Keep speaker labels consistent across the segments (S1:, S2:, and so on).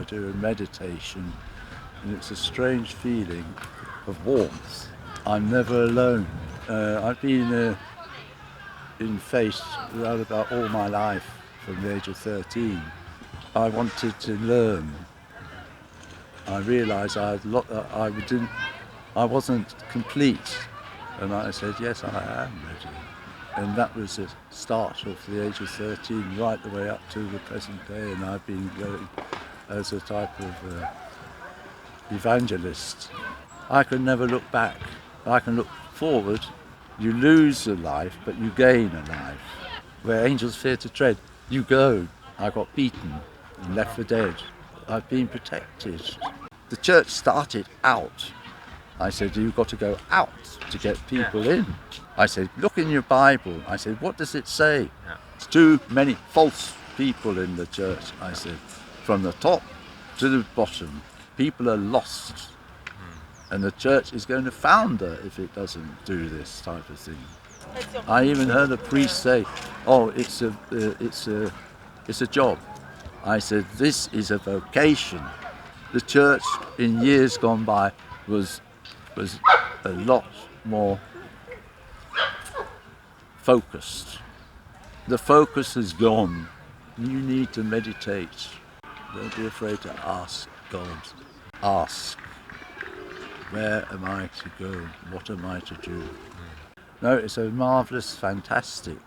S1: do a meditation, and it's a strange feeling of warmth. I'm never alone. I've been in faith around about all my life from the age of 13. I wanted to learn. I realised I wasn't complete, and I said, yes, I am ready. And that was the start of the age of 13, right the way up to the present day, and I've been going as a type of evangelist. I can never look back. I can look forward. You lose a life, but you gain a life. Where angels fear to tread, you go. I got beaten and left for dead. I've been protected. The church started out. I said, you've got to go out to get people in. I said, look in your Bible. I said, what does it say? It's too many false people in the church. I said, from the top to the bottom, people are lost. And the church is going to founder if it doesn't do this type of thing. I even heard a priest say, oh, it's a job. I said, this is a vocation. The church in years gone by was a lot more focused. The focus has gone. You need to meditate. Don't be afraid to ask God. Ask. Where am I to go? What am I to do? No, it's a marvellous, fantastic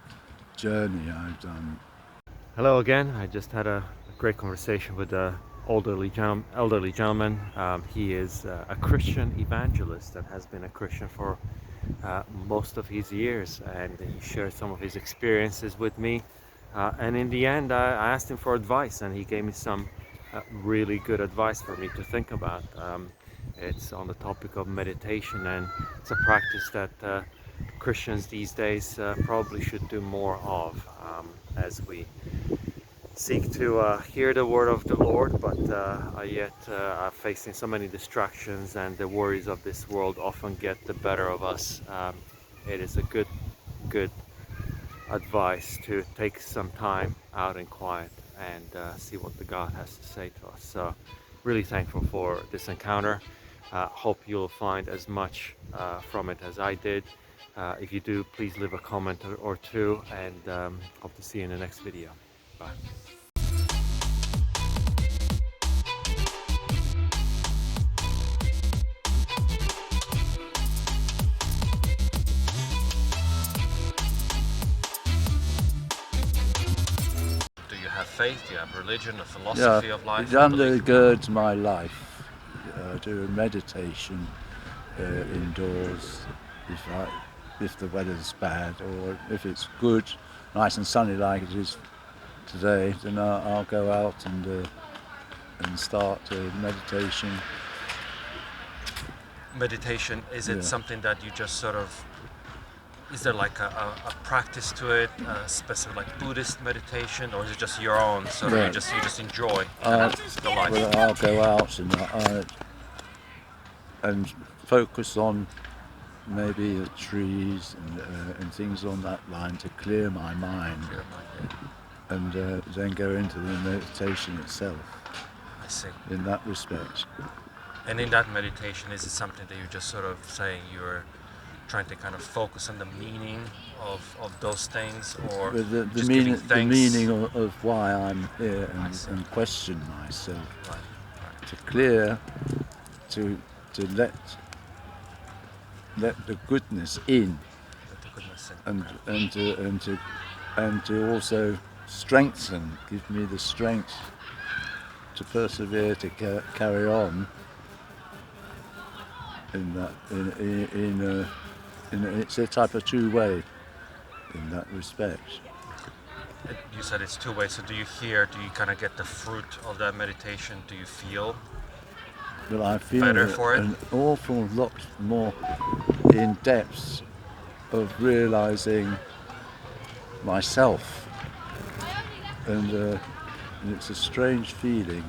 S1: journey I've done.
S2: Hello again. I just had a great conversation with an elderly gentleman. He is a Christian evangelist and has been a Christian for most of his years, and he shared some of his experiences with me. And in the end, I asked him for advice, and he gave me some really good advice for me to think about. It's on the topic of meditation, and it's a practice that Christians these days probably should do more of as we seek to hear the word of the Lord, but yet are facing so many distractions, and the worries of this world often get the better of us. It is a good advice to take some time out in quiet and see what the God has to say to us. So really thankful for this encounter. Hope you'll find as much from it as I did. If you do, please leave a comment or two, and hope to see you in the next video. Bye.
S3: Do you have faith? Do you have religion, a philosophy of life?
S1: It undergirds my life. I do a meditation indoors if the weather's bad, or if it's good, nice and sunny like it is today, then I'll go out and start meditation.
S3: Meditation, is it something that you just sort of, is there like a practice to it, specific like Buddhist meditation, or is it just your own, so you just enjoy the life?
S1: Well, I'll go out and focus on maybe the trees and things on that line to clear my mind, and then go into the meditation itself.
S3: I see.
S1: In that respect.
S3: And in that meditation, is it something that you're just sort of saying you're trying to kind of focus on the meaning of those things, or
S1: the
S3: just
S1: meaning,
S3: giving thanks?
S1: The meaning of why I'm here, and question myself, to clear, to let the goodness in, and to also strengthen, give me the strength to persevere, to carry on in that, it's a type of two-way in that respect.
S3: You said it's two ways, so do you kind of get the fruit of that meditation? Do you feel
S1: Well, I feel
S3: better for it?
S1: An awful lot more in depth of realizing myself, and it's a strange feeling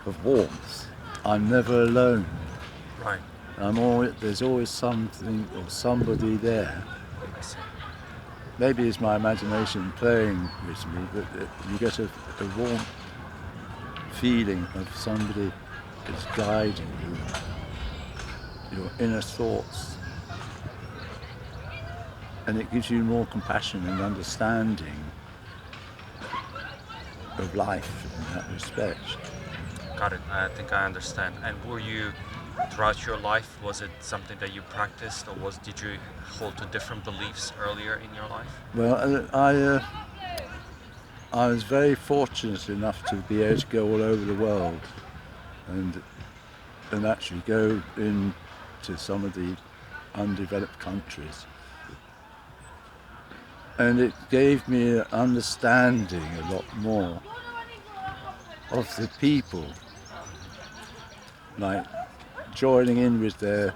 S1: of warmth. I'm never alone.
S3: Right.
S1: There's always something or somebody there.
S3: I see.
S1: Maybe it's my imagination playing with me, but you get a warm feeling of somebody that's guiding you, your inner thoughts. And it gives you more compassion and understanding of life in that respect.
S3: Got it. I think I understand. And were you, throughout your life, was it something that you practiced, or did you hold to different beliefs earlier in your life?
S1: Well, I was very fortunate enough to be able to go all over the world and actually go into some of the undeveloped countries. And it gave me an understanding a lot more of the people, like joining in with their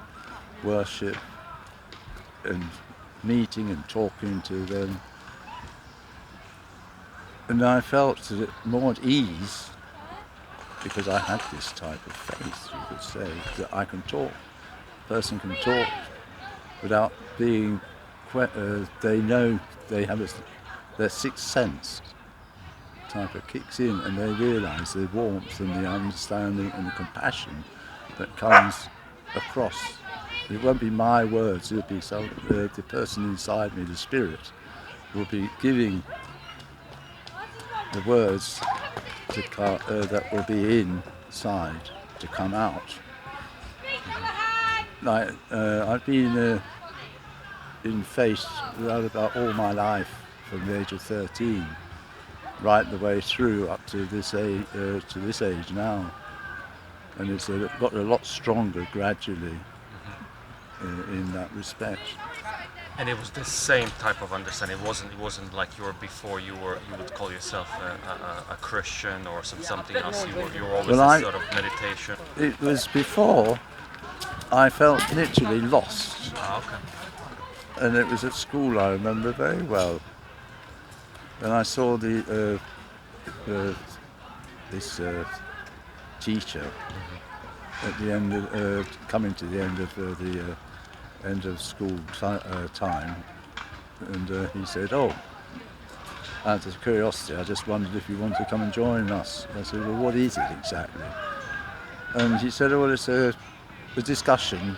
S1: worship and meeting and talking to them. And I felt more at ease because I had this type of faith, you could say, that I can talk. A person can talk without being, they know they have their sixth sense type of kicks in, and they realise the warmth and the understanding and the compassion that comes across. It won't be my words, it'll be the person inside me, the spirit, will be giving the words that will be inside to come out. Like I've been in faith about all my life from the age of 13, right the way through up to this age now, and it's got a lot stronger gradually in that respect.
S3: And it was the same type of understanding. It wasn't like you were before. You would call yourself a Christian or something else. You were always this sort of meditation.
S1: It was before I felt literally lost.
S3: Ah, okay.
S1: And it was at school, I remember very well. And I saw this teacher at the end of, coming to the end of the end of school time, and he said, "Oh, out of curiosity, I just wondered if you wanted to come and join us." I said, "Well, what is it exactly?" And he said, "Oh, well, it's a discussion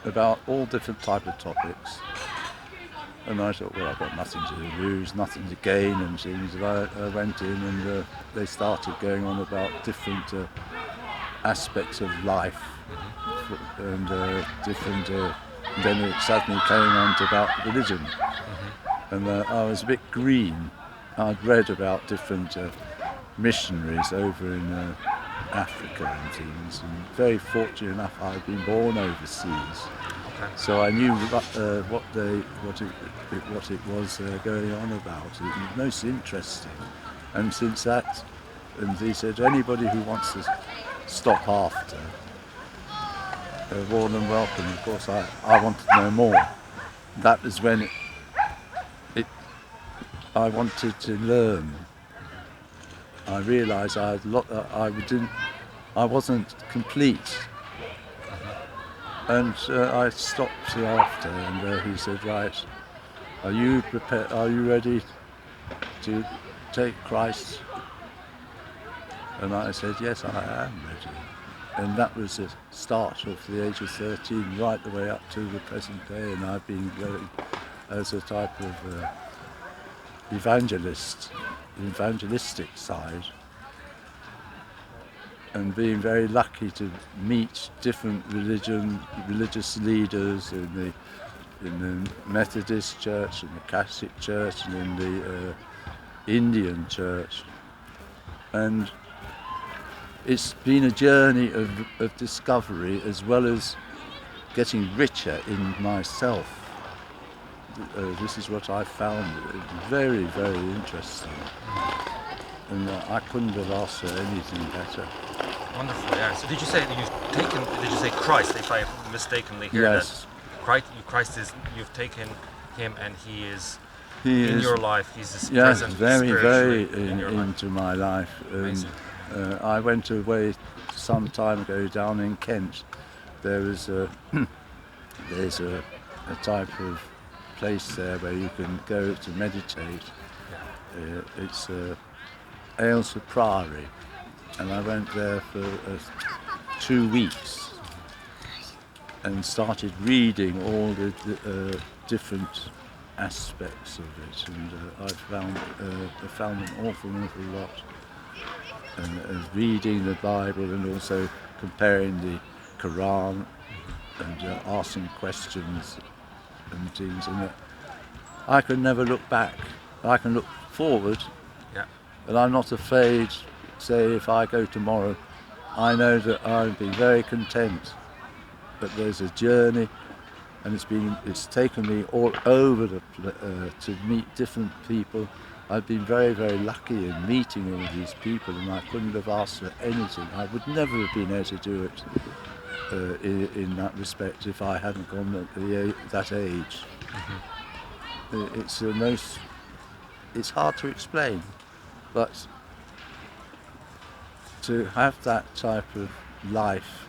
S1: about all different type of topics." And I thought, well, I've got nothing to lose, nothing to gain and things. And I went in, and they started going on about different aspects of life, and different. Then it suddenly came on to about religion, and I was a bit green. I'd read about different missionaries over in Africa and things, and very fortunate enough, I'd been born overseas. So I knew what it was going on about. It was most interesting. And since that, and he said, anybody who wants to stop after, more than welcome. Of course, I wanted to know more. That was when I wanted to learn. I realised I wasn't complete. And I stopped after, and he said, "Right, are you prepared? Are you ready to take Christ?" And I said, "Yes, I am ready." And that was the start of the age of 13, right the way up to the present day. And I've been going as a type of evangelistic side, and being very lucky to meet different religious leaders in the Methodist Church, in the Catholic Church, and in the Indian Church. And it's been a journey of discovery, as well as getting richer in myself. This is what I found very, very interesting. And I couldn't have asked for anything better.
S3: Wonderful, yeah. So did you say Christ, if I mistakenly hear
S1: Yes.
S3: that? Christ is, you've taken him and he is in your life, he's present
S1: very, very
S3: in your life.
S1: into my life.
S3: Amazing.
S1: I went away some time ago down in Kent. There's a type of place there where you can go to meditate. It's Aylesford Priory, and I went there for 2 weeks and started reading all the different aspects of it, and I found an awful lot, and reading the Bible and also comparing the Quran and asking questions and things, and I can never look back. I can look forward,
S3: Yeah.
S1: and I'm not afraid. Say if I go tomorrow, I know that I'll be very content. But there's a journey, and it's taken me all over to meet different people. I've been very, very lucky in meeting all these people, and I couldn't have asked for anything. I would never have been able to do it in that respect if I hadn't gone at that age. It's hard to explain, but to have that type of life,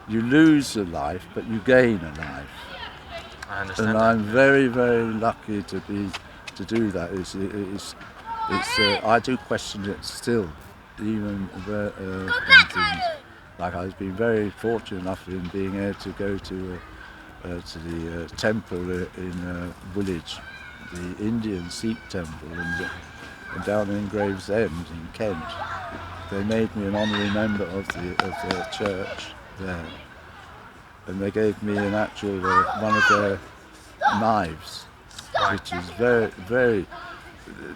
S1: you lose a life, but you gain a life.
S3: I understand.
S1: And
S3: that.
S1: I'm very, very lucky to do that. I do question it still, even on things. Like I've been very fortunate enough in being able to go to the temple in Woolwich, the Indian Sikh temple, and down in Gravesend in Kent. They made me an honorary member of their church there, and they gave me an actual one of their knives, which is very, very.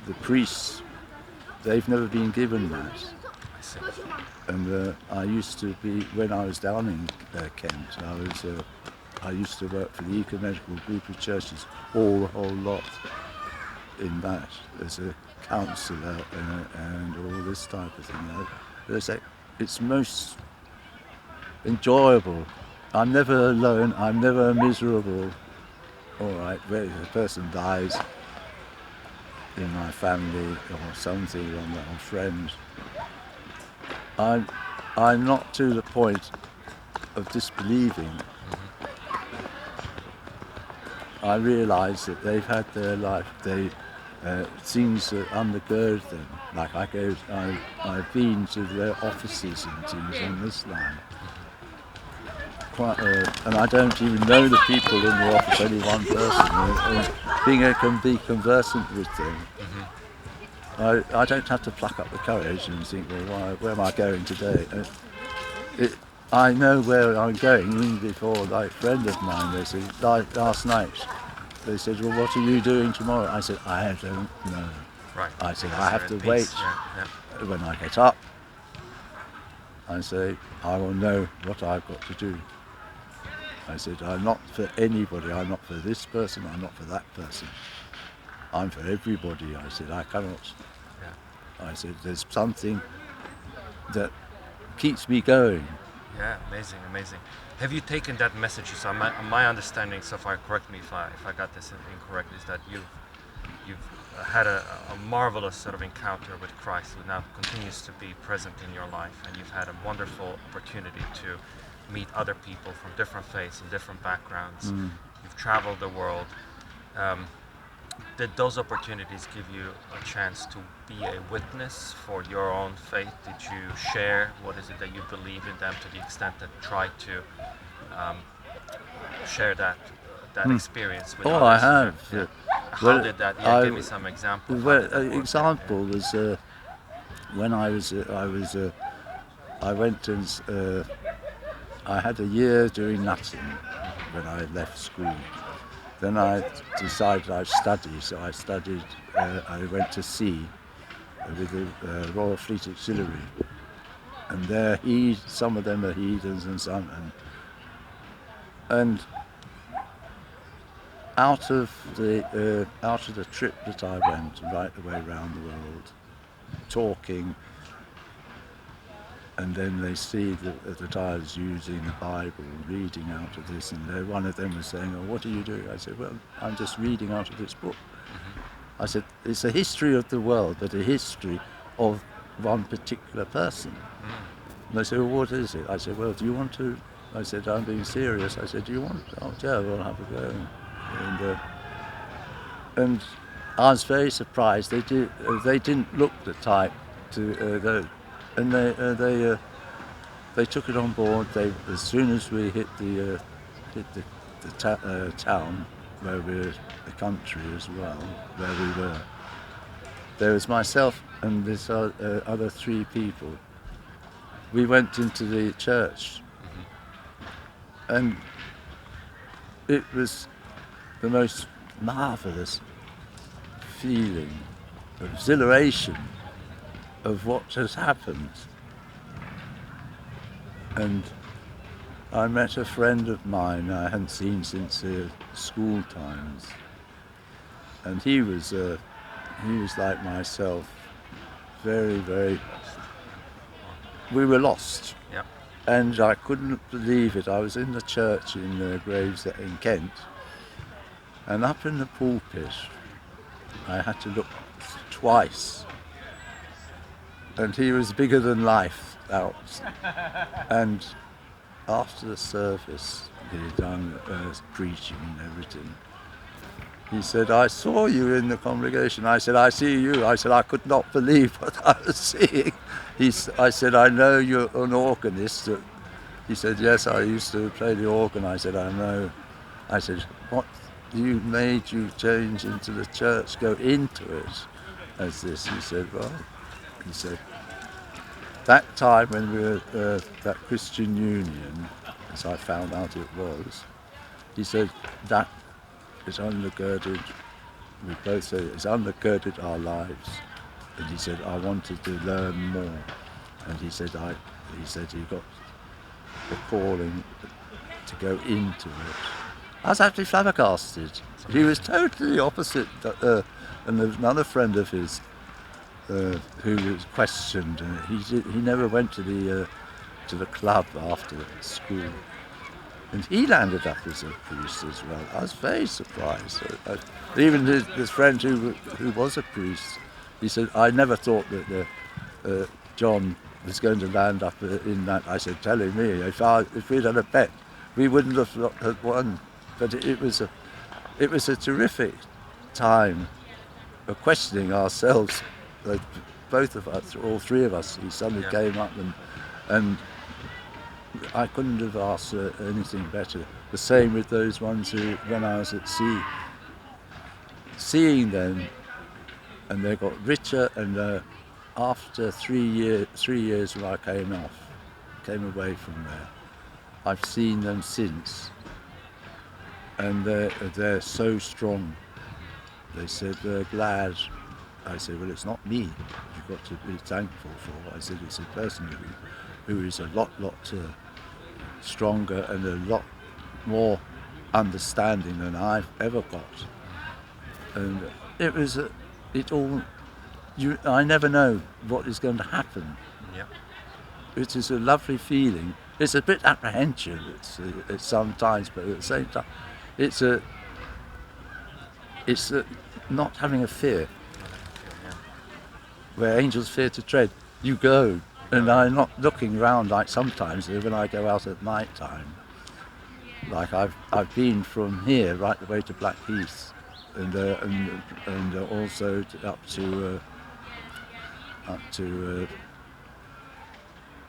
S1: The priests, they've never been given that.
S3: I see.
S1: And I used to be, when I was down in Kent, I used to work for the ecumenical group of churches, the whole lot in that as a counsellor and all this type of thing. It's most enjoyable. I'm never alone. I'm never miserable. All right, where a person dies in my family or something, or friends, I'm not to the point of disbelieving. I realise that they've had their life. Things that undergird them. Like I've been to their offices and things on this line. And I don't even know the people in the office, only one person. Being able to be conversant with them, I don't have to pluck up the courage and think, well, where am I going today? I know where I'm going. Even before, like a friend of mine, they said, last night, they said, well, what are you doing tomorrow? I said, I don't know.
S3: Right.
S1: I said,
S3: Because
S1: I have to
S3: you're at
S1: wait.
S3: peace. Yeah.
S1: When I get up, I say, I will know what I've got to do. I said, I'm not for anybody. I'm not for this person. I'm not for that person. I'm for everybody. I said, I cannot.
S3: Yeah.
S1: I said, there's something that keeps me going.
S3: Yeah, amazing, amazing. Have you taken that message? So my understanding so far, correct me if I got this incorrect, is that you've had a marvelous sort of encounter with Christ, who now continues to be present in your life, and you've had a wonderful opportunity to meet other people from different faiths and different backgrounds. You've traveled the world. Did those opportunities give you a chance to be a witness for your own faith? Did you share what is it that you believe in them to the extent that try to share that experience with others?
S1: I have.
S3: Yeah. How
S1: Well,
S3: did that? Give me some examples.
S1: Well, example was when I went and I had a year doing nothing when I left school. Then I decided I'd study, so I studied. I went to sea with the Royal Fleet Auxiliary, and some of them are heathens and some, and out of the trip that I went right the way around the world, talking, and then they see that I was using the Bible, reading out of this, and one of them was saying, "Oh, what are you doing?" I said, "Well, I'm just reading out of this book." I said, "It's a history of the world, but a history of one particular person." And they said, "Well, what is it?" I said, "Well, do you want to?" I said, "I'm being serious." I said, "Do you want?" "Oh, yeah, we'll have a go." And I was very surprised. They didn't look the type to go. and they took it on board. As soon as we hit the town where we're the country as well, where we were, there was myself and this other 3 people. We went into the church, and it was the most marvelous feeling, exhilaration of what has happened. And I met a friend of mine I hadn't seen since school times, and he was like myself, very, very. We were lost,
S3: Yeah.
S1: and I couldn't believe it. I was in the church in Graves in Kent, and up in the pulpit, I had to look twice, and he was bigger than life out. And after the service, he had done preaching and everything. He said, "I saw you in the congregation." I said, "I see you." I said, "I could not believe what I was seeing." I said, "I know you're an organist." He said, "Yes, I used to play the organ." I said, "I know." I said, "What made you change into the church, go into it as this?" He said, "Well," he said, "that time when we were that Christian Union, as I found out it was," he said, "that is undergirded, we both said it's undergirded our lives." And he said, "I wanted to learn more." And he said he got the calling to go into it. I was actually flabbergasted. He was totally opposite. And there was another friend of his who was questioned. He never went to the club after school. And he landed up as a priest as well. I was very surprised. Even his friend who was a priest, he said, "I never thought that John was going to land up in that." I said, "Telling me, if we'd had a bet, we wouldn't have won." But it was a terrific time of questioning ourselves. Both of us, all 3 of us, he suddenly came up and I couldn't have asked anything better. The same with those ones who, when I was at sea, seeing them, and they got richer. And after 3 years when I came away from there, I've seen them since, and they're so strong. They said they're glad. I said, "Well, it's not me you've got to be thankful for." I said, "It's a person who is a lot stronger and a lot more understanding than I've ever got." And it was I never know what is going to happen.
S3: Yeah.
S1: It is a lovely feeling. It's a bit apprehension it's sometimes, but at the same time, it's not having a fear. Where angels fear to tread, you go. And I'm not looking around like sometimes when I go out at night time. Like I've been from here right the way to Blackheath, and also up to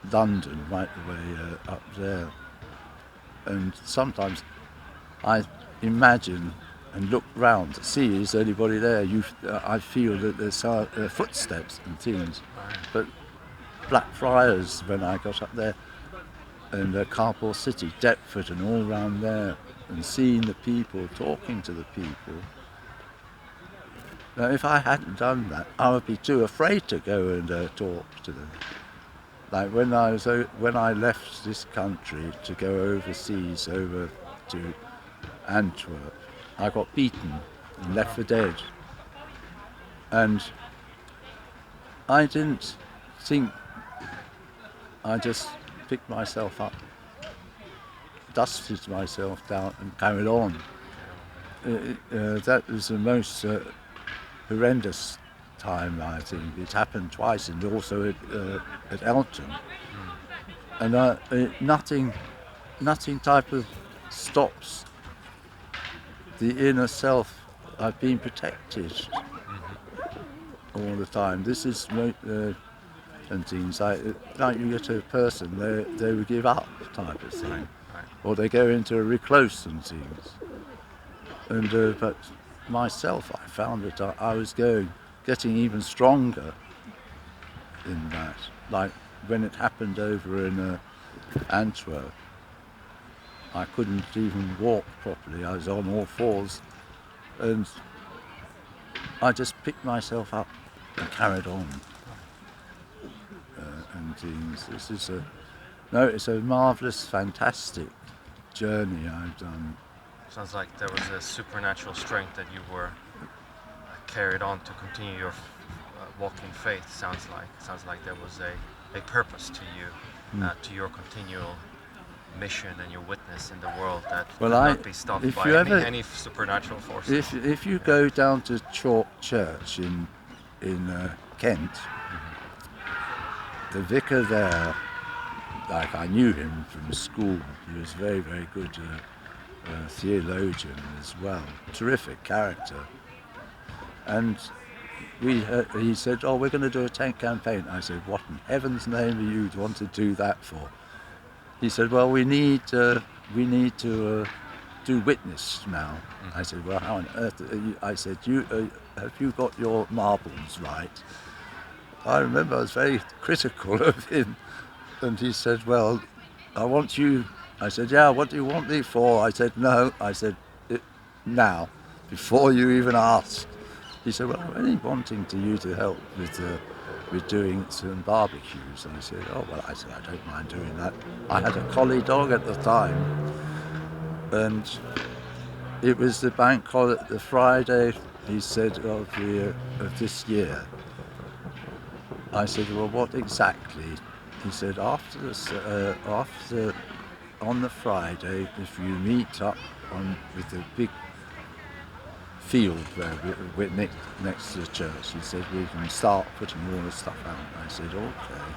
S1: London, right the way up there. And sometimes I imagine and look round to see is anybody there. I feel that there's footsteps and things, but Blackfriars when I got up there, and Carport City, Deptford, and all round there, and seeing the people, talking to the people. Now, if I hadn't done that, I would be too afraid to go and talk to them. Like when I left this country to go overseas, over to Antwerp, I got beaten and left for dead. And I didn't think, I just picked myself up, dusted myself down and carried on. That was the most horrendous time, I think. It happened twice, and also at Elton. And nothing type of stops the inner self. I've been protected all the time. This is and things like you get a person, they would give up type of thing,
S3: Right.
S1: or they go into a recluse and things. And but myself, I found that I was getting even stronger in that. Like when it happened over in Antwerp, I couldn't even walk properly. I was on all fours, and I just picked myself up and carried on. And things. It's a marvelous, fantastic journey I've done.
S3: Sounds like there was a supernatural strength that you were carried on to continue your walk in faith. Sounds like there was a purpose to you, to your continual mission and your witness in the world that could not be stopped by any supernatural forces.
S1: If you go down to Chalk Church in Kent, the vicar there, like I knew him from school. He was very, very good theologian as well. Terrific character. And he said, "Oh, we're going to do a tent campaign." I said, "What in heaven's name do you want to do that for?" He said, "Well, we need to do witness now." I said, "Well, how on earth?" I said, "Have you got your marbles right?" I remember I was very critical of him, and he said, "Well, I want you." I said, "Yeah, what do you want me for?" I said, "No." I said, "Now, before you even asked." He said, "Well, I'm only wanting you to help with doing some barbecues." And I said, "Oh, well," I said, "I don't mind doing that." I had a collie dog at the time, and it was the bank holiday, the Friday, he said, of this year. I said, "Well, what exactly?" He said, after on the Friday, if you meet up with the big field where we're next to the church," he said, "we can start putting all the stuff out." I said, "Okay."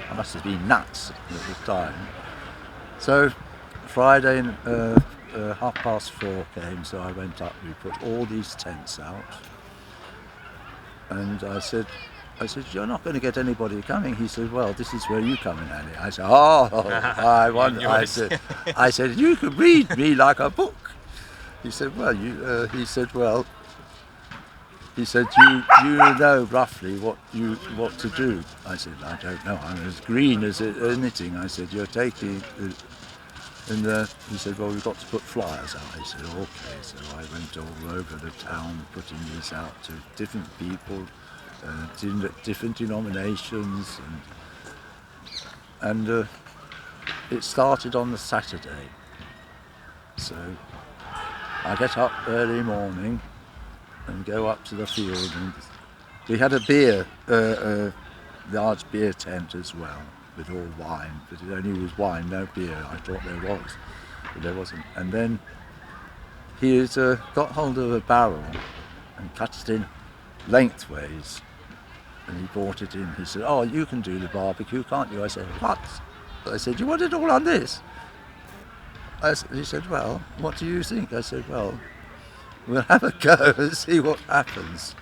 S1: I must have been nuts at the time. So Friday, 4:30 came, so I went up. We put all these tents out, and I said, "You're not going to get anybody coming." He said, "Well, this is where you come in, Annie." I said, "Oh, I wonder." I said, "You could read me like a book." He said, "Well, he said, you know roughly what to do." I said, "I don't know. I'm as green as anything." I said, "You're taking," and he said, "Well, we've got to put flyers out." I said, "Okay." So I went all over the town putting these out to different people, different denominations, and it started on the Saturday. So I get up early morning and go up to the field, and we had a large beer tent as well, with all wine, but it only was wine, no beer. I thought there was, but there wasn't. And then he had got hold of a barrel and cut it in lengthways, and he brought it in. He said, "Oh, you can do the barbecue, can't you?" I said, "What?" I said, "You want it all on this?" He said, "Well, what do you think?" I said, "Well, we'll have a go and see what happens."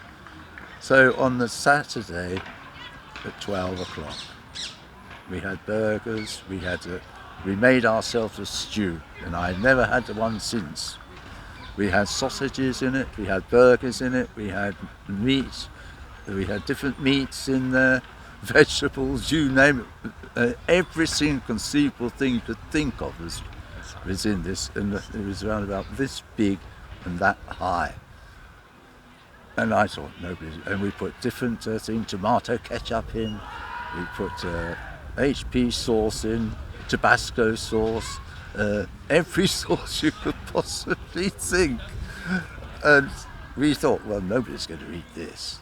S1: So on the Saturday at 12 o'clock, we had burgers, we made ourselves a stew, and I never had one since. We had sausages in it, we had burgers in it, we had meat, we had different meats in there, vegetables, you name it. Every single conceivable thing you could think of was in this, and it was around about this big and that high. And I thought, and we put different things, tomato ketchup in, we put HP sauce in, Tabasco sauce, every sauce you could possibly think. And we thought, well, nobody's going to eat this.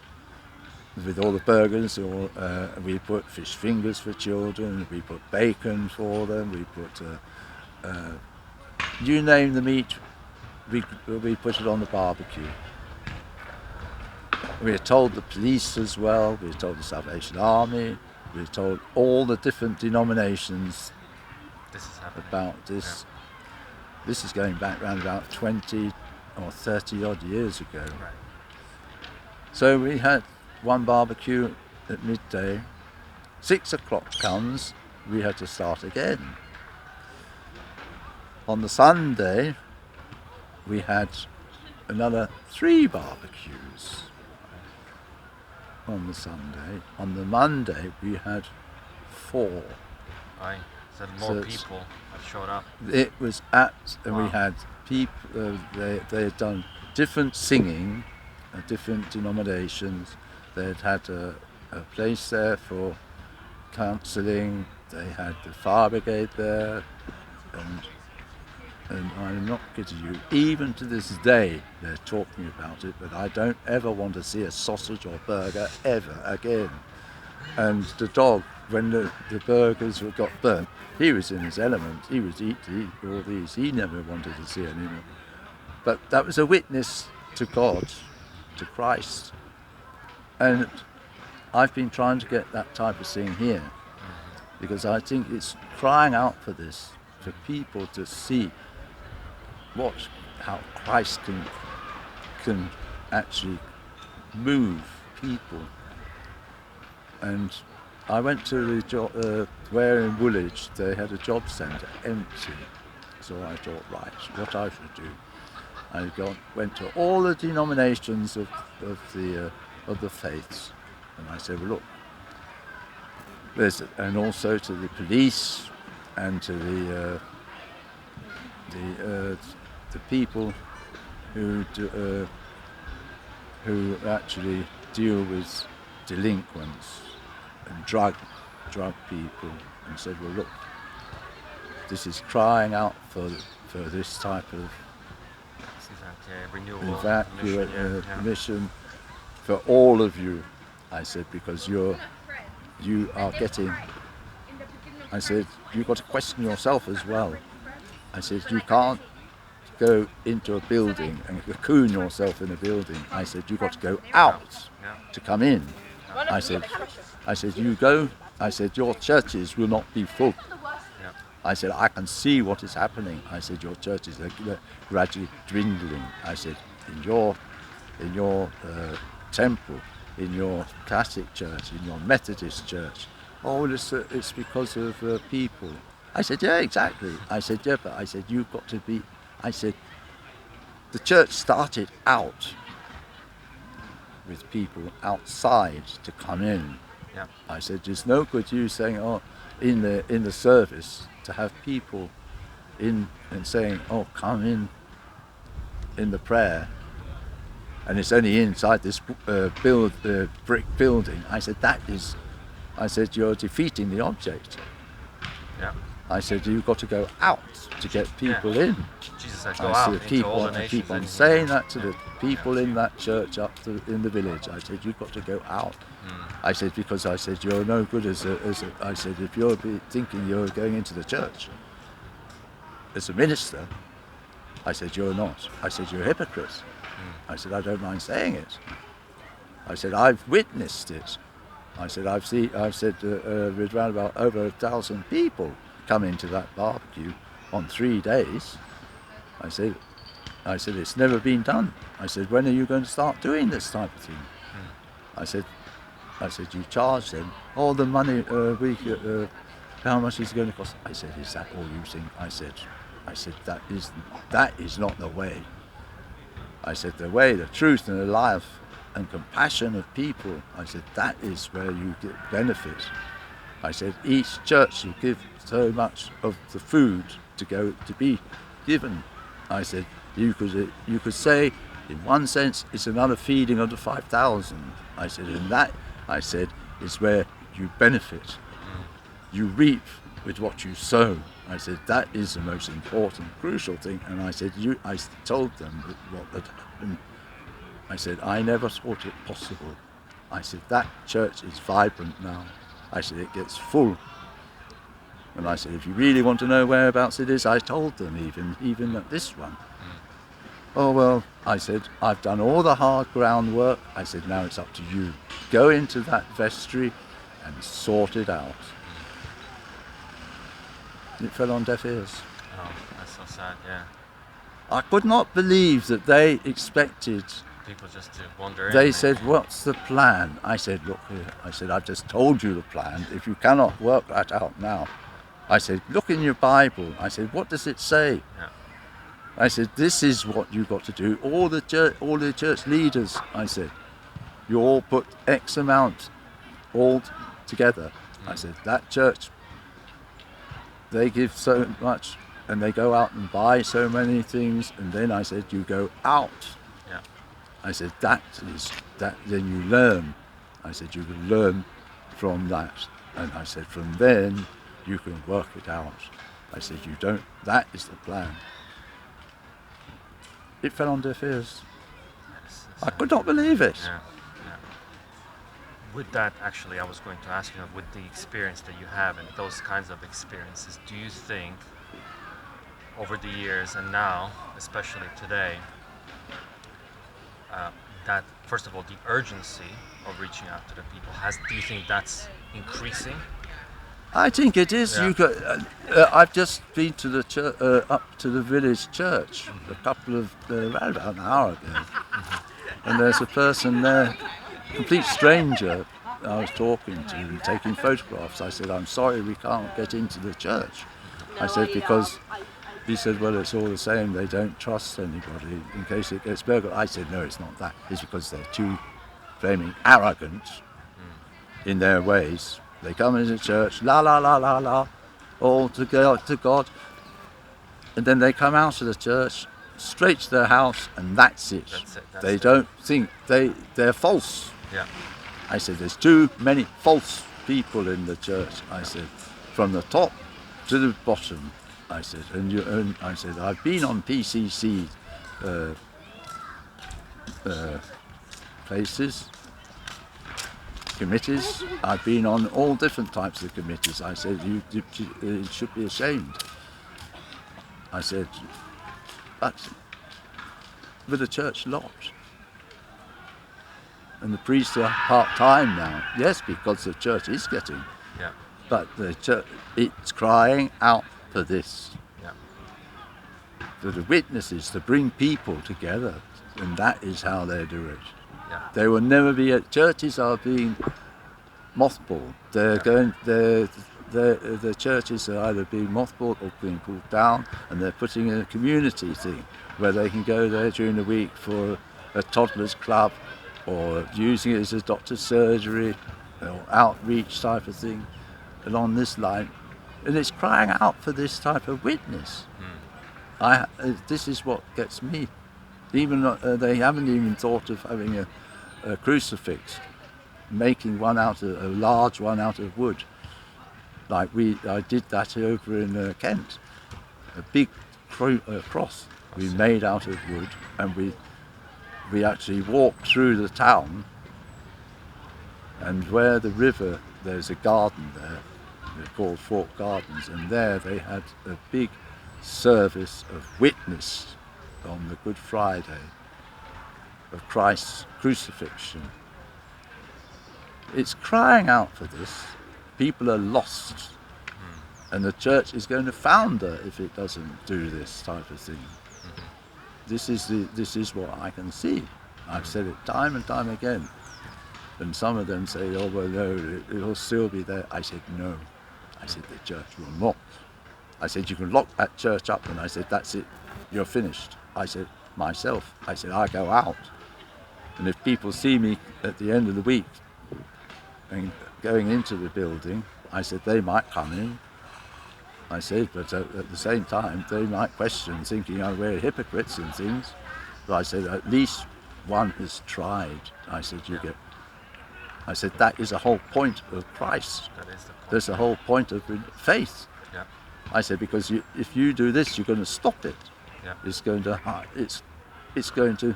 S1: With all the burgers, we put fish fingers for children, we put bacon for them, we put, you name the meat, we put it on the barbecue. We were told the police as well, we were told the Salvation Army, we were told all the different denominations about this. Yeah. This is going back around about 20 or 30 odd years ago. Right. So we had one barbecue at midday, 6 o'clock comes, we had to start again. On the Sunday, we had another 3 barbecues on the Sunday. On the Monday, we had 4.
S3: Aye. So
S1: So
S3: more
S1: it's-
S3: people have showed up.
S1: It was and we
S3: Wow.
S1: had people, they had done different singing, different denominations. They had had a place there for counselling. They had the fire brigade there, and I'm not kidding you, even to this day they're talking about it, but I don't ever want to see a sausage or burger ever again. And the dog, when the burgers got burnt, he was in his element. He was eating all these. He never wanted to see any more. But that was a witness to God, to Christ. And I've been trying to get that type of thing here, because I think it's crying out for this, for people to see how Christ can actually move people. And I went to the where in Woolwich they had a job centre empty, so I thought, right, what I should do. I went to all the denominations of the faiths, and I said, well, look, and also to the police and to the people who actually deal with delinquents and drug people, and said, well, look, this is crying out for this type of
S3: This is that renewal
S1: mission for all of you. I said, because you are getting. I said, you've got to question yourself as well. I said, you can't go into a building and cocoon yourself in a building. I said, you've got to go out to come in. I said, you go. I said, your churches will not be full. I said, I can see what is happening. I said, your churches are gradually dwindling. I said, in your temple, in your Catholic church, in your Methodist church, it's because of people. I said, yeah, exactly. I said, yeah, but I said, you've got to be. I said, the church started out with people outside to come in.
S3: Yeah.
S1: I said, there's no good you saying, in the service, to have people in and saying, come in the prayer, and it's only inside this brick building. I said, you're defeating the object.
S3: Yeah.
S1: I said, you've got to go out to get people in.
S3: Jesus said, go
S1: I
S3: out
S1: said,
S3: into all the
S1: I
S3: nations.
S1: keep on
S3: and-
S1: saying that to the people in that church in the village. I said, you've got to go out. I said, because I said, you're no good as I said, if you're thinking you're going into the church as a minister, I said, you're not. I said, you're a hypocrite. I said, I don't mind saying it. I said, I've witnessed it. I said, with around about over 1,000 people come into that barbecue on 3 days. I said, it's never been done. I said, when are you going to start doing this type of thing? I said, you charge them all the money how much is it going to cost? I said, is that all you think? I said, that is not the way. I said, the way, the truth and the life and compassion of people, I said, that is where you get benefit. I said, each church will give so much of the food to be given. I said, you could say, in one sense, it's another feeding of the 5,000. I said, and that, I said, is where you benefit. You reap with what you sow. I said, that is the most important, crucial thing. And I said, I told them what had happened. I said, I never thought it possible. I said, that church is vibrant now. I said, it gets full. And I said, if you really want to know whereabouts it is, I told them even at this one. Oh, well, I said, I've done all the hard groundwork. I said, now it's up to you. Go into that vestry and sort it out. It fell on deaf ears.
S3: Oh, that's so sad, yeah.
S1: I could not believe that they expected
S3: people just to wander in.
S1: They
S3: maybe.
S1: said, "What's the plan?" I said, "Look here." I said, "I've just told you the plan. If you cannot work that out now," I said, "look in your Bible." I said, "What does it say?"
S3: Yeah.
S1: I said, "This is what you've got to do. All the church leaders," I said, "you all put X amount all together." I said, "That church, they give so much and they go out and buy so many things." And then I said, "You go out."
S3: Yeah.
S1: I said, "That is that. Then you learn." I said, "You can learn from that." And I said, "From then you can work it out." I said, "You don't. That is the plan." It fell on deaf ears. I could not believe it.
S3: Yeah. Yeah. With that, actually, I was going to ask you, with the experience that you have and those kinds of experiences, do you think over the years and now, especially today, that first of all, the urgency of reaching out to the people do you think that's increasing?
S1: I think it is.
S3: Yeah.
S1: You got. I've just been to the up to the village church a couple of around about an hour ago, and there's a person there, complete stranger. I was talking to and taking photographs. I said, "I'm sorry, we can't get into the church." I said, because he said, "Well, it's all the same. They don't trust anybody in case it gets burgled." I said, "No, it's not that. It's because they're too flaming arrogant in their ways. They come into church, la la la la la, all to God, and then they come out of the church, straight to their house, and that's it. They don't think they're false."
S3: Yeah.
S1: I said, "There's too many false people in the church." I said, "From the top to the bottom." I said, and I said, "I've been on PCC places, committees. I've been on all different types of committees." I said, you should be ashamed." I said, "But with the church locked, and the priests are part-time now." Yes, because the church is getting,
S3: Yeah.
S1: but the church, it's crying out for this,
S3: Yeah.
S1: for the witnesses, to bring people together, and that is how they do it.
S3: Yeah.
S1: There will never be churches are being mothballed. They're going. The churches are either being mothballed or being pulled down, and they're putting in a community thing where they can go there during the week for a toddlers club, or using it as a doctor's surgery or outreach type of thing, along this line, and it's crying out for this type of witness. This is what gets me. Even they haven't even thought of having a crucifix, making one out of a large one out of wood, like I did that over in Kent, a big cross we made out of wood, and we actually walked through the town, and where the river, there's a garden there, they're called Fort Gardens, and there they had a big service of witness on the Good Friday of Christ's crucifixion. It's crying out for this. People are lost, and the church is going to founder if it doesn't do this type of thing. This is what I can see. I've said it time and time again, and some of them say, "Oh well, no, it'll still be there." I said, "No." I said, "The church will not." I said, "You can lock that church up," and I said, "That's it, you're finished." I said, myself, I said, "I go out, and if people see me at the end of the week and going into the building," I said, "they might come in." I said, "But at the same time, they might question, thinking we're hypocrites and things." But I said, "At least one has tried." I said, I said, "That is the whole point of Christ.
S3: That is the point.
S1: That's the whole point of faith."
S3: Yeah.
S1: I said, "Because if you do this, you're going to stop it.
S3: Yeah.
S1: It's going to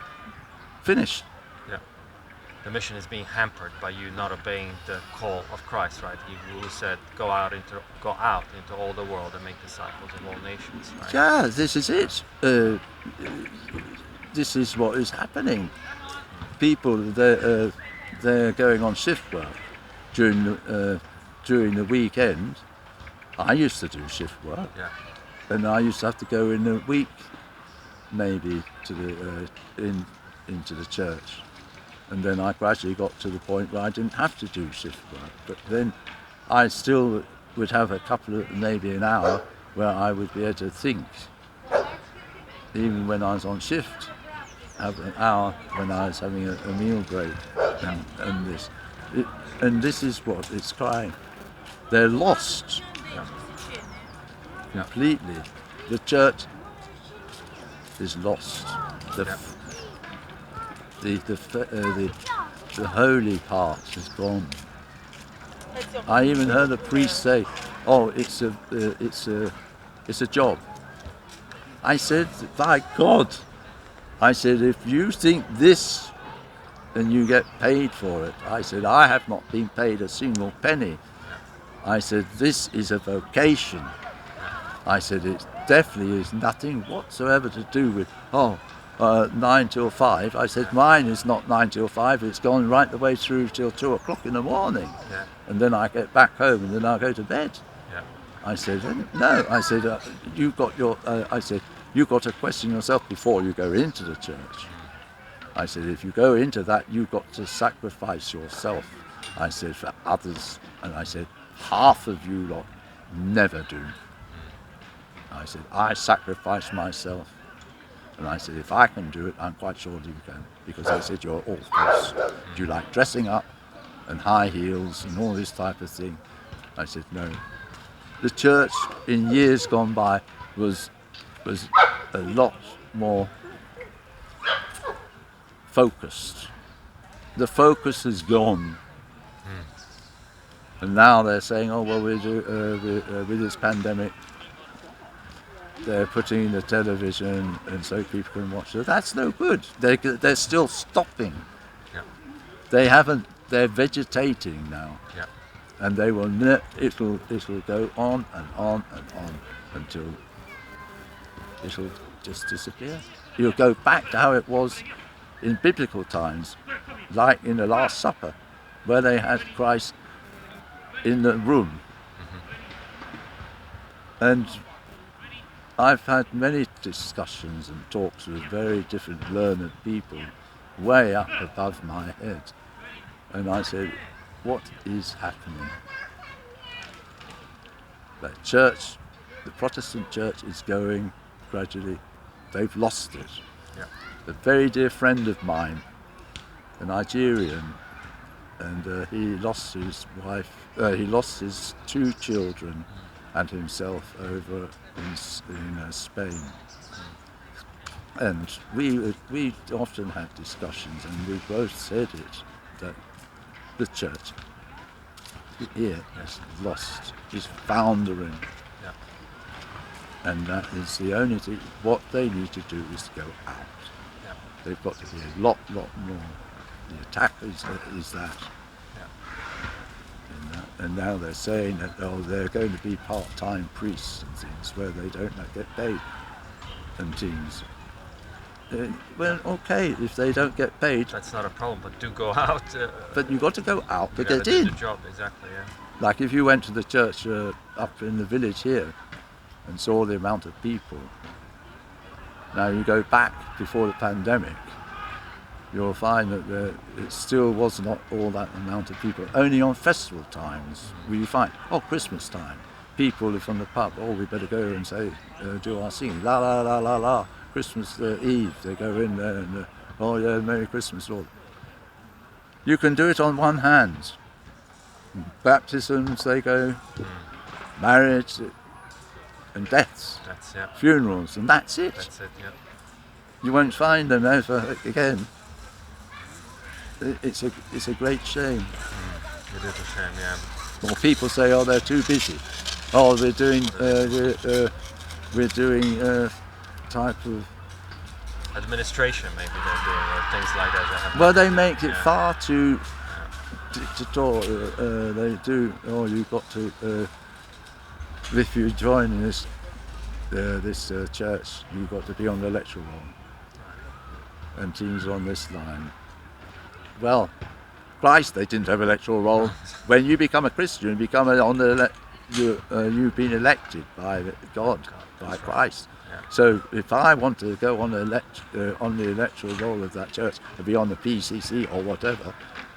S1: finish."
S3: Yeah. The mission is being hampered by you not obeying the call of Christ, right? He who said, go out into all the world and make disciples of all nations, right?
S1: Yeah, this is it. This is what is happening. People, they're going on shift work during the weekend. I used to do shift work,
S3: Yeah.
S1: and I used to have to go in a week, maybe to into the church. And then I gradually got to the point where I didn't have to do shift work. But then I still would have a couple of, maybe an hour, where I would be able to think. Even when I was on shift, have an hour when I was having a meal break. And this. And this is what it's crying. They're lost. Completely. The church is lost. The holy part is gone. I even heard a priest say, "Oh, it's a job." I said, "By God," I said, "if you think this and you get paid for it," I said, "I have not been paid a single penny." I said, "This is a vocation." I said, "It definitely is nothing whatsoever to do with 9 till 5. I said, "Mine is not 9 till 5. It's gone right the way through till 2 o'clock in the morning."
S3: Yeah.
S1: And then I get back home and then I go to bed.
S3: Yeah.
S1: I said, "No." I said, "You've got your." I said, "You've got to question yourself before you go into the church." I said, "If you go into that, you've got to sacrifice yourself." I said, "For others." And I said, "Half of you lot never do." I said, "I sacrifice myself." And I said, "If I can do it, I'm quite sure you can." Because they said, "You're all false. Do you like dressing up and high heels and all this type of thing?" I said, "No." The church in years gone by was a lot more focused. The focus has gone. And now they're saying, "Oh, well, with this pandemic, they're putting in the television and so people can watch it." That's no good. They're still stopping.
S3: Yeah.
S1: They haven't. They're vegetating now,
S3: Yeah.
S1: and they will. It will go on and on and on until it'll just disappear. You'll go back to how it was in biblical times, like in the Last Supper, where they had Christ in the room. And I've had many discussions and talks with very different learned people way up above my head. And I said, "What is happening?" The church, the Protestant church is going gradually. They've lost it.
S3: Yeah.
S1: A very dear friend of mine, a Nigerian, and he lost his wife, he lost his 2 children and himself over in Spain. And we often had discussions, and we both said it, that the church here is lost, is foundering.
S3: Yeah.
S1: And that is the only thing. What they need to do is to go out.
S3: Yeah.
S1: They've got to be a lot more. The attack is that. And now they're saying that they're going to be part-time priests and things where they don't get paid, and things. Well, okay, if they don't get paid,
S3: That's not a problem, but do go out.
S1: but you've got to go out to
S3: you gotta
S1: get
S3: do
S1: in.
S3: the job, exactly. Yeah.
S1: Like if you went to the church up in the village here and saw the amount of people. Now you go back before the pandemic, you'll find that it still was not all that amount of people. Only on festival times will you find, Christmas time, people from the pub, we better go and say, do our singing, la la la la la, Christmas Eve, they go in there and, Merry Christmas, Lord. You can do it on one hand. Baptisms, they go, marriage and deaths, funerals, and that's it.
S3: That's it, yeah.
S1: You won't find them ever again. It's a great shame.
S3: It is a shame, yeah.
S1: Well, people say, they're too busy. We're doing type of
S3: Administration, maybe they're doing, or things like that.
S1: Well, they make it far too dictatorial. They do. You've got to. If you join this church, you've got to be on the electoral roll, and teams on this line. Well, Christ, they didn't have electoral roll. When you become a Christian, you become you've been elected by God, by
S3: That's right.
S1: Christ.
S3: Yeah.
S1: So if I want to go on the electoral roll of that church and be on the PCC or whatever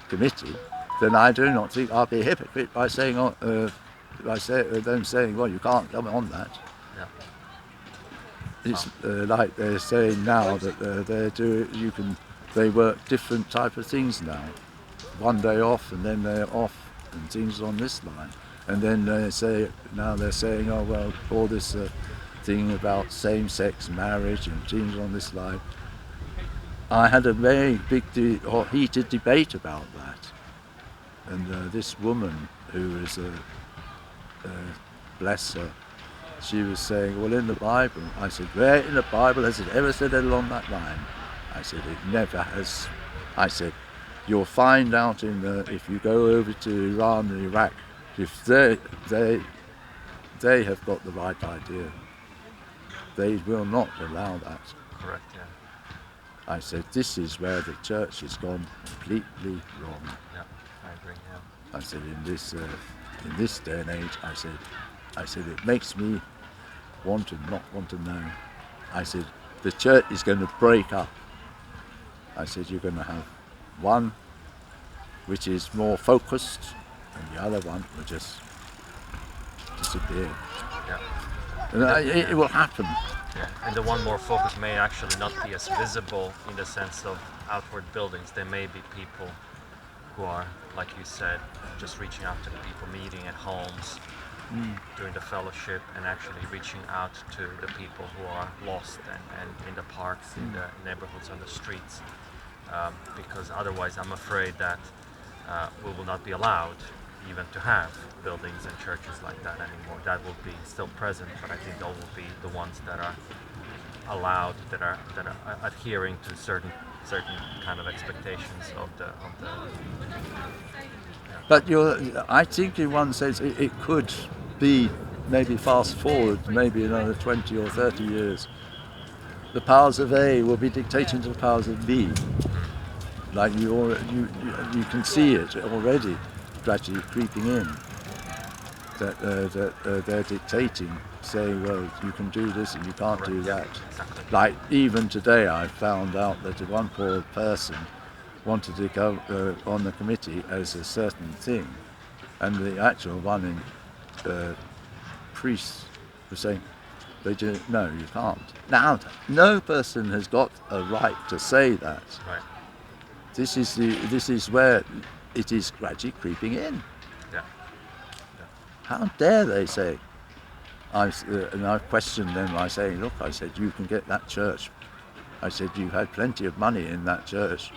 S1: committee, then I do not think I'll be a hypocrite by saying them saying, well, you can't come on that.
S3: Yeah.
S1: It's like they're saying now that they work different type of things now. One day off and then they're off and things on this line. And then they're saying, oh well, all this thing about same-sex marriage and things on this line. I had a very big heated debate about that. And this woman who was bless her, she was saying, well, in the Bible. I said, where in the Bible has it ever said it along that line? I said, it never has. I said, you'll find out if you go over to Iran and Iraq, if they have got the right idea, they will not allow that.
S3: Correct. Yeah.
S1: I said, this is where the church has gone completely wrong.
S3: Yeah. I agree. Yeah.
S1: I said, in this day and age, I said, it makes me not want to know. I said, the church is going to break up. I said, you're going to have one which is more focused, and the other one will just disappear.
S3: Yeah.
S1: And it will happen.
S3: Yeah. And the one more focus may actually not be as visible in the sense of outward buildings. There may be people who are, like you said, just reaching out to the people, meeting at homes, doing the fellowship, and actually reaching out to the people who are lost and in the parks, in the neighborhoods, on the streets. Because otherwise I'm afraid that we will not be allowed even to have buildings and churches like that anymore. That will be still present, but I think those will be the ones that are allowed, that are adhering to certain kind of expectations of the
S1: But I think one says it could be, maybe fast forward, maybe another 20 or 30 years, the powers of A will be dictating to the powers of B. Like you can see it already gradually creeping in, that they're dictating, saying, well, you can do this and you can't do that.
S3: Exactly.
S1: Like even today I found out that one poor person wanted to go on the committee as a certain thing, and the actual one in priests was saying, no, you can't. Now, no person has got a right to say that.
S3: Right.
S1: This is where it is gradually creeping in.
S3: Yeah.
S1: How dare they say? And I questioned them by saying, look, I said, you can get that church. I said, you had plenty of money in that church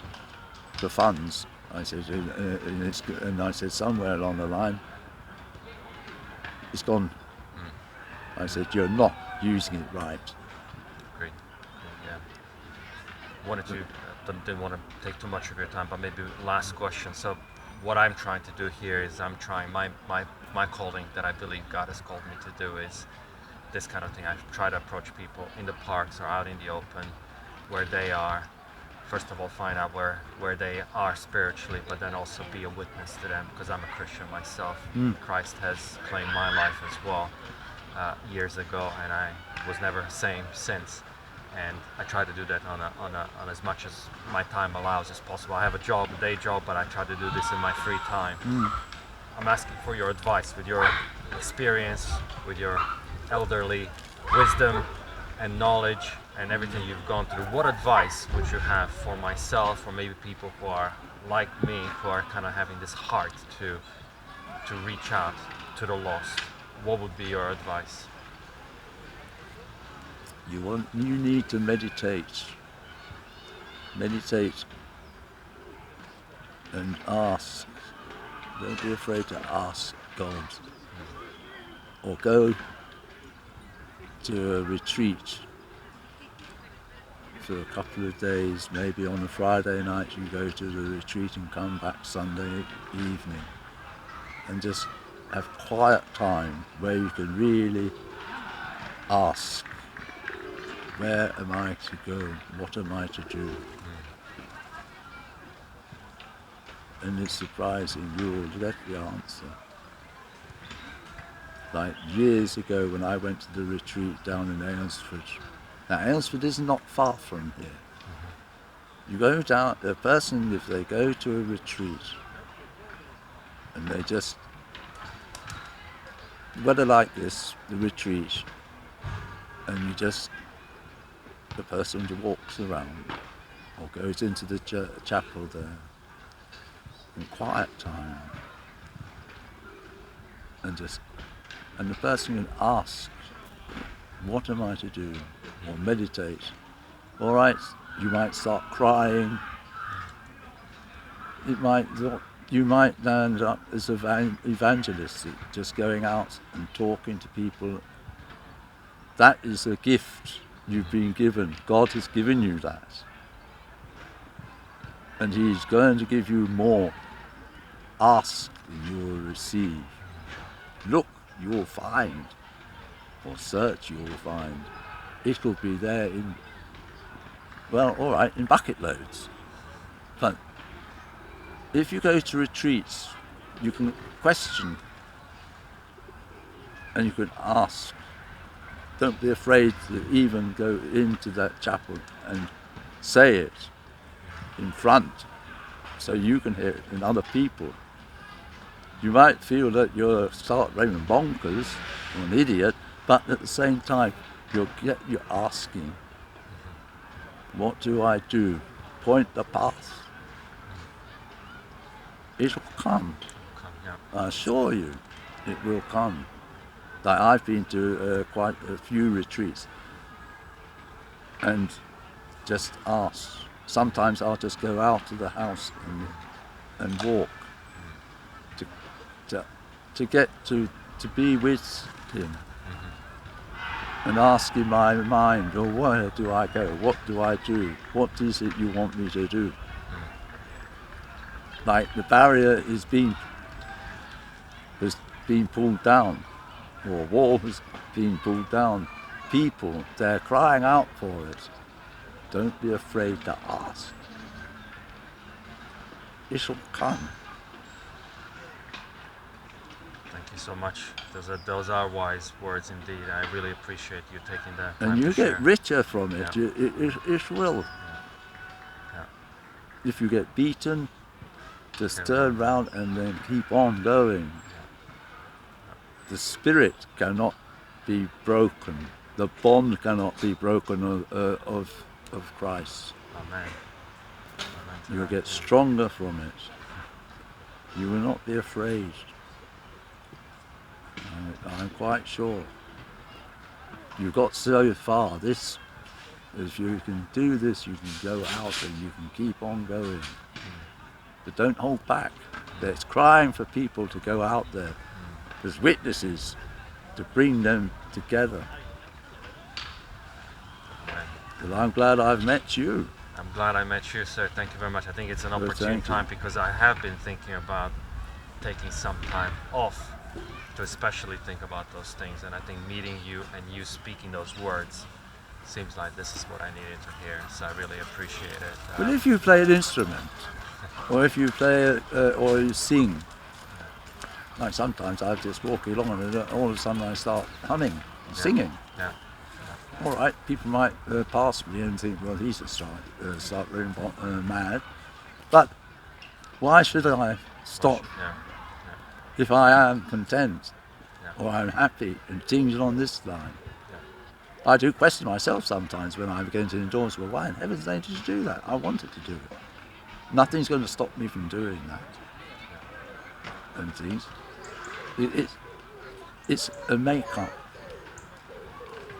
S1: for funds. I said, and I said, somewhere along the line, it's gone. I said, you're not using it right.
S3: Great. Yeah. Didn't want to take too much of your time, but maybe last question. So what I'm trying to do here is I'm trying my calling that I believe God has called me to do is this kind of thing. I try to approach people in the parks or out in the open where they are. First of all, find out where they are spiritually, but then also be a witness to them, because I'm a Christian myself. Christ has claimed my life as well years ago, and I was never the same since. And I try to do that on as much as my time allows as possible. I have a day job, but I try to do this in my free time. I'm asking for your advice, with your experience, with your elderly wisdom and knowledge and everything you've gone through. What advice would you have for myself, or maybe people who are like me, who are kind of having this heart to reach out to the lost? What would be your advice?
S1: You need to meditate and ask. Don't be afraid to ask God, or go to a retreat for a couple of days. Maybe on a Friday night you go to the retreat and come back Sunday evening, and just have quiet time where you can really ask, where am I to go? What am I to do? And it's surprising, you will get the answer. Like years ago when I went to the retreat down in Aylesford. Now Aylesford is not far from here. You go down, a person, if they go to a retreat and they just, weather like this, the retreat, and you just, the person walks around or goes into the chapel there in quiet time and the person can ask, what am I to do? Or meditate. All right, you might start crying. You might end up as an evangelist, just going out and talking to people. That is a gift you've been given. God has given you that. And He's going to give you more. Ask and you will receive. Look, you will find. Or search, you will find. It will be there in, well, all right, in bucket loads. But if you go to retreats, you can question and you can ask. Don't be afraid to even go into that chapel and say it in front so you can hear it in other people. You might feel that you're raving bonkers or an idiot, but at the same time you're asking, what do I do? Point the path. It will come. I assure you, it will come. Like I've been to quite a few retreats and just ask. Sometimes I'll just go out of the house and walk to get to be with Him and ask in my mind, well, where do I go? What do I do? What is it you want me to do? Like the barrier has been pulled down, or a wall has been pulled down. People, they're crying out for it. Don't be afraid to ask. It shall come.
S3: Thank you so much. Those are wise words indeed. I really appreciate you taking the time
S1: And you
S3: to share.
S1: get richer from it.
S3: Yeah.
S1: It will.
S3: Yeah.
S1: If you get beaten, just turn round and then keep on going. The spirit cannot be broken. The bond cannot be broken of Christ.
S3: Amen.
S1: You will get stronger from it. You will not be afraid. I'm quite sure. You got so far. This, if you can do this, you can go out and you can keep on going. But don't hold back. It's crying for people to go out there. There's witnesses to bring them together. Well, I'm glad I've met you.
S3: I'm glad I met you, sir. Thank you very much. I think it's an opportune
S1: thank you.
S3: time because I have been thinking about taking some time off to especially think about those things. And I think meeting you and you speaking those words seems like this is what I needed to hear. So I really appreciate it.
S1: But if you play an instrument, or if you play or you sing, like sometimes I just walk along and all of a sudden I start humming, singing.
S3: Yeah.
S1: All right, people might pass me and think, well, he's start really mad. But why should I stop if I am content or I'm happy and things are on this line? I do question myself sometimes when I'm going to endorse, well, why in heaven's name did you do that? I wanted to do it. Nothing's going to stop me from doing that. And things. It's a make-up.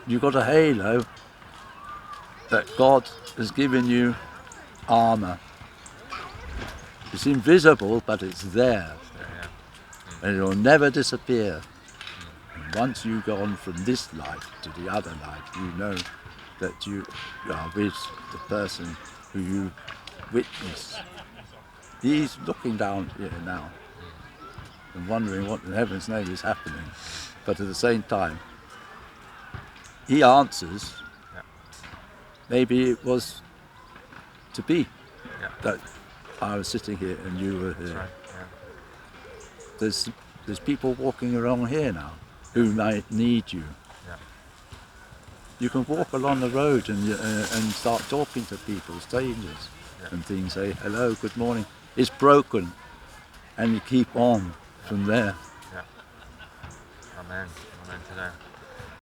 S1: You've got a halo that God has given you armour. It's invisible, but it's there. And it will never disappear. And once you go on from this life to the other life, you know that you are with the person who you witness. He's looking down here now and wondering what in heaven's name is happening. But at the same time, he answers, maybe it was to be that I was sitting here and you were here.
S3: Right.
S1: There's people walking around here now who might need you.
S3: Yeah.
S1: You can walk along the road and start talking to people, strangers, and things. Say hello, good morning. It's broken, and you keep on from there.
S3: Yeah. Amen. Amen to that.